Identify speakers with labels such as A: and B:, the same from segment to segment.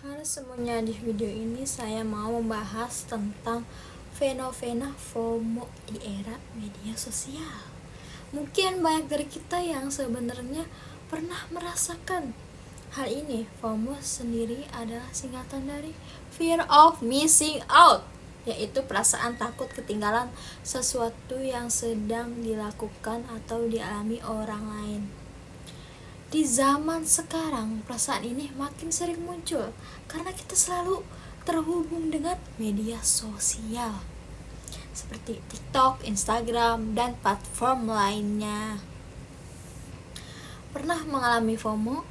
A: Halo semuanya, di video ini saya mau membahas tentang fenomena FOMO di era media sosial. Mungkin banyak dari kita yang sebenarnya pernah merasakan hal ini. FOMO sendiri adalah singkatan dari Fear of Missing Out, yaitu perasaan takut ketinggalan sesuatu yang sedang dilakukan atau dialami orang lain. Di zaman sekarang, perasaan ini makin sering muncul karena kita selalu terhubung dengan media sosial seperti TikTok, Instagram, dan platform lainnya. Pernah mengalami FOMO?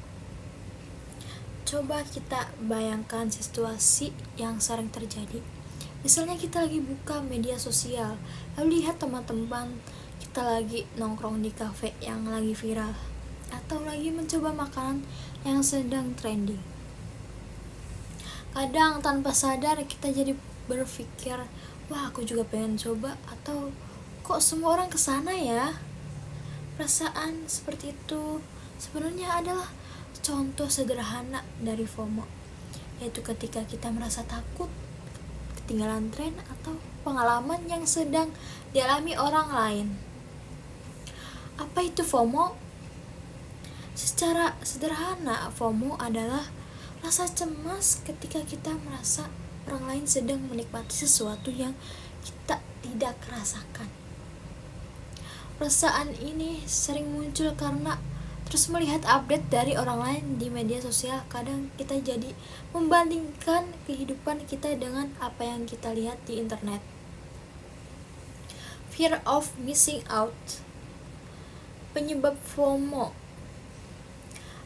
A: Coba kita bayangkan situasi yang sering terjadi. Misalnya kita lagi buka media sosial, lalu lihat teman-teman kita lagi nongkrong di cafe yang lagi viral, atau lagi mencoba makanan yang sedang trending. Kadang tanpa sadar kita jadi berpikir, wah aku juga pengen coba, atau kok semua orang kesana ya. Perasaan seperti itu sebenarnya adalah contoh sederhana dari FOMO, yaitu ketika kita merasa takut ketinggalan tren atau pengalaman yang sedang dialami orang lain. Apa itu FOMO? Secara sederhana, FOMO adalah rasa cemas ketika kita merasa orang lain sedang menikmati sesuatu yang kita tidak rasakan. Perasaan ini sering muncul karena terus melihat update dari orang lain di media sosial. Kadang kita jadi membandingkan kehidupan kita dengan apa yang kita lihat di internet. Fear of missing out. Penyebab FOMO.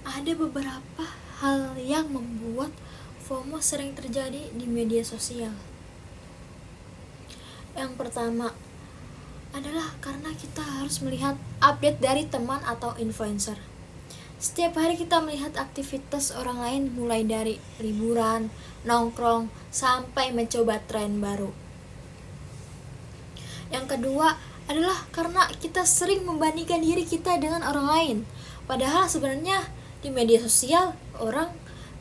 A: Ada beberapa hal yang membuat FOMO sering terjadi di media sosial. Yang pertama adalah karena kita harus melihat update dari teman atau influencer. Setiap hari kita melihat aktivitas orang lain, mulai dari liburan, nongkrong, sampai mencoba tren baru. Yang kedua adalah karena kita sering membandingkan diri kita dengan orang lain. Padahal sebenarnya di media sosial orang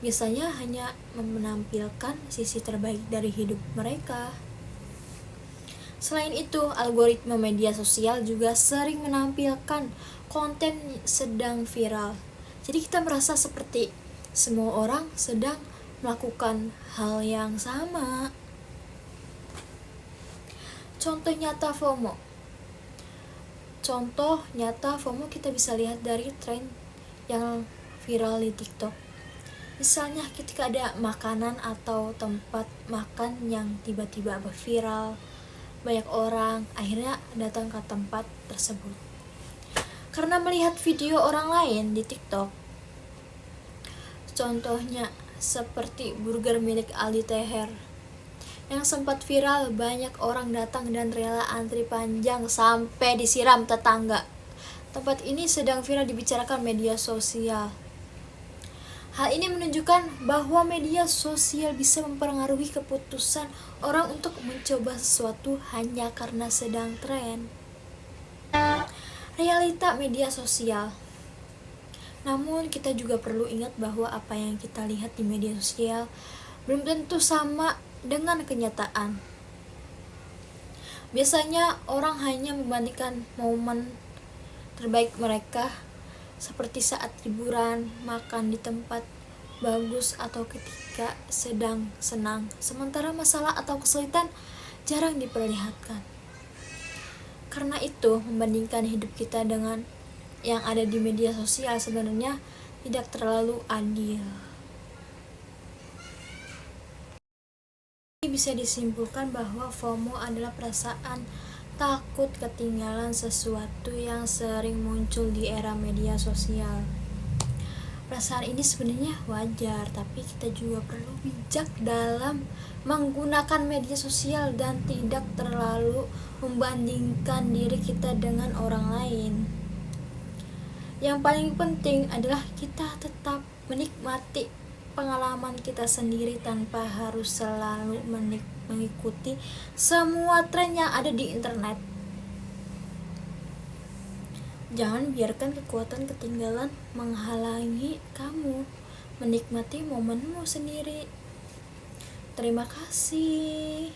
A: biasanya hanya menampilkan sisi terbaik dari hidup mereka. Selain itu, algoritma media sosial juga sering menampilkan konten sedang viral. Jadi kita merasa seperti semua orang sedang melakukan hal yang sama. Contoh nyata FOMO. Contoh nyata FOMO kita bisa lihat dari tren yang viral di TikTok. Misalnya ketika ada makanan atau tempat makan yang tiba-tiba viral, banyak orang akhirnya datang ke tempat tersebut karena melihat video orang lain di TikTok. Contohnya seperti burger milik Aldi Taher yang sempat viral, banyak orang datang dan rela antri panjang sampai disiram tetangga. Tempat ini sedang viral dibicarakan media sosial. Hal ini menunjukkan bahwa media sosial bisa mempengaruhi keputusan orang untuk mencoba sesuatu hanya karena sedang tren. Realita media sosial. Namun kita juga perlu ingat bahwa apa yang kita lihat di media sosial belum tentu sama dengan kenyataan. Biasanya orang hanya membandingkan momen terbaik mereka, seperti saat liburan, makan di tempat bagus, atau ketika sedang senang. Sementara masalah atau kesulitan jarang diperlihatkan. Karena itu, membandingkan hidup kita dengan yang ada di media sosial sebenarnya tidak terlalu adil. Bisa disimpulkan bahwa FOMO adalah perasaan takut ketinggalan sesuatu yang sering muncul di era media sosial. Perasaan ini sebenarnya wajar, tapi kita juga perlu bijak dalam menggunakan media sosial dan tidak terlalu membandingkan diri kita dengan orang lain. Yang paling penting adalah kita tetap menikmati pengalaman kita sendiri tanpa harus selalu mengikuti semua tren yang ada di internet. Jangan biarkan kekuatan ketinggalan menghalangi kamu menikmati momenmu sendiri. Terima kasih.